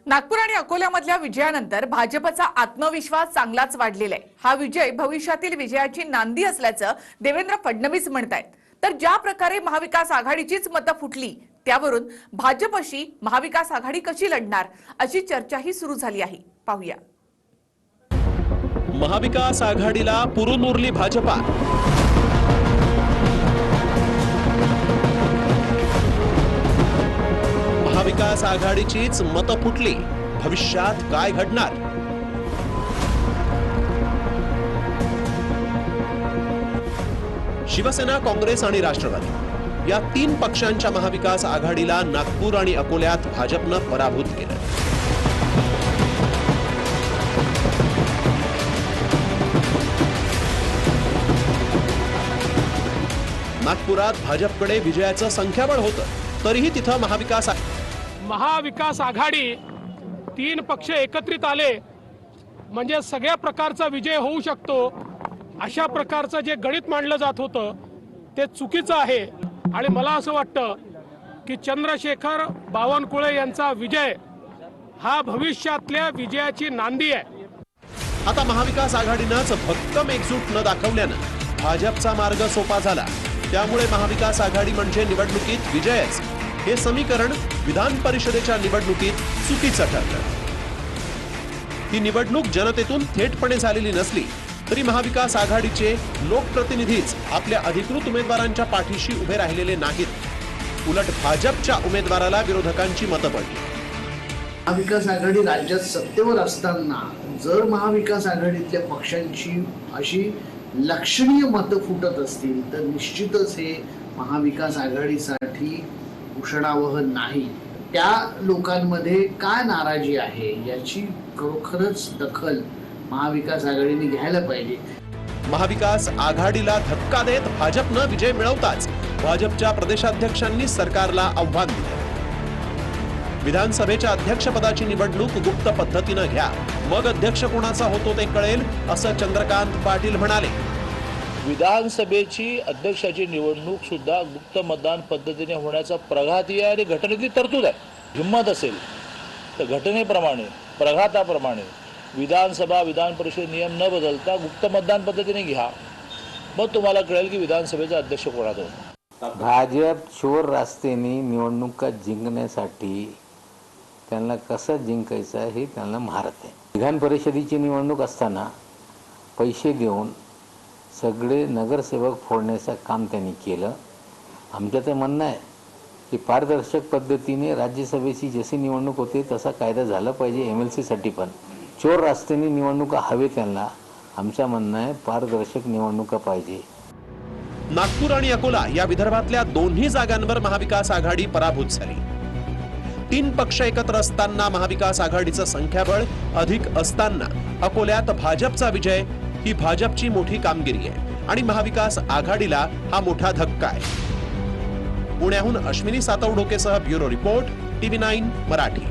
नागपूर आणि अकोल्यामधल्या विजयानंतर भाजपचा आत्मविश्वास चांगलाच वाढलेला आहे। हा विजय भविष्यातील विजयाची नांदी असल्याचं देवेंद्र फडणवीस म्हणतायत। तर ज्या प्रकारे महाविकास आघाडीचीच मतं फुटली त्यावरून भाजपशी महाविकास आघाडी कशी लढणार अशी चर्चाही सुरू झाली आहे। पाहूया। महाविकास आघाडीला पुरून उरली भाजपा। महाविकास आघाडीचीच मतं फुटली, भविष्यात काय घडणार? शिवसेना, काँग्रेस आणि राष्ट्रवादी या तीन पक्षांच्या महाविकास आघाडीला नागपूर आणि अकोल्यात भाजपनं पराभूत केलं। नागपुरात भाजपकडे विजयाचं संख्याबळ होतं, तरीही तिथं महाविकास आघाडी तीन पक्ष एकत्रित आले म्हणजे सगळ्या प्रकारचा विजय होऊ शकतो, अशा प्रकारचं जे गणित मांडलं जात होतं ते चुकीचं आहे। आणि मला असं वाटतं की चंद्रशेखर बावनकुळे यांचा विजय हा भविष्यातल्या विजयाची नांदी आहे। आता महाविकास आघाडीनंच भक्कम एकजूट न दाखवल्यानं भाजपचा मार्ग सोपा झाला। त्यामुळे महाविकास आघाडी म्हणजे निवडणुकीत विजयच हे समीकरण विधान परिषदेच्या निवडणुकीत चुकीचं ठरलं। ही निवडणूक जनतेतून थेटपणे झालेली नसली तरी महाविकास आघाडीचे लोकप्रतिनिधीच आपल्या अधिकृत उमेदवारांच्या पाठीशी उभे राहिलेले नाहीत। उलट भाजपच्या उमेदवाराला विरोधकांची मतं पडली। महाविकास आघाडी राज्यात सत्तेवर असताना जर महाविकास आघाडीतल्या पक्षांची अशी लक्षणीय मतं फुटत असतील तर निश्चितच हे महाविकास आघाडीसाठी उषणावह नाही। त्या लोकांमध्ये काय नाराजी आहे याची खरोखरच दखल महाविकास आघाडीने घ्यायला पाहिजे। महाविकास आघाडीला धक्का देत भाजपनं विजय मिळवताच भाजपच्या प्रदेशाध्यक्षांनी सरकारला आव्हान दिलं। विधानसभेच्या अध्यक्षपदाची निवडणूक गुप्त पद्धतीनं घ्या, मग अध्यक्ष कोणाचा होतो ते कळेल, असं चंद्रकांत पाटील म्हणाले। विधानसभेची अध्यक्षाची निवडणूक सुद्धा गुप्त मतदान पद्धतीने होण्याचा प्रघातीय आणि घटनेची तरतूद आहे। हिंमत असेल तर घटनेप्रमाणे प्रघाताप्रमाणे विधानसभा विधान परिषद नियम न बदलता गुप्त मतदान पद्धतीने घ्या, मग तुम्हाला कळेल की विधानसभेचा अध्यक्ष कोणाचा होतो। भाजप चोर रस्त्याने निवडणुका जिंकण्यासाठी त्यांना कसं जिंकायचं हे त्यांना माहिती आहे। विधान परिषदेची निवडणूक असताना पैसे देऊन सगळे नगरसेवक फोडण्याचं काम त्यांनी केलं। आमचं ते म्हणणं आहे की पारदर्शक पद्धतीने राज्यसभेची जशी निवडणूक होते तसा कायदा झाला पाहिजे। MLC साठी पण चोर रस्त्याने निवडणुका हवे त्यांना। आमचं म्हणणं आहे पारदर्शक निवडणुका पाहिजे। नागपूर आणि अकोला या विदर्भातल्या दोन्ही जागांवर महाविकास आघाडी पराभूत झाली। तीन पक्ष एकत्र असताना महाविकास आघाडीचं संख्याबळ अधिक असताना अकोल्यात भाजपचा विजय ही भाजपची मोठी कामगिरी आहे आणि महाविकास आघाडीला हा मोठा धक्का आहे। पुण्याहून अश्विनी सातवडोकेसह ब्युरो रिपोर्ट, TV9 मराठी।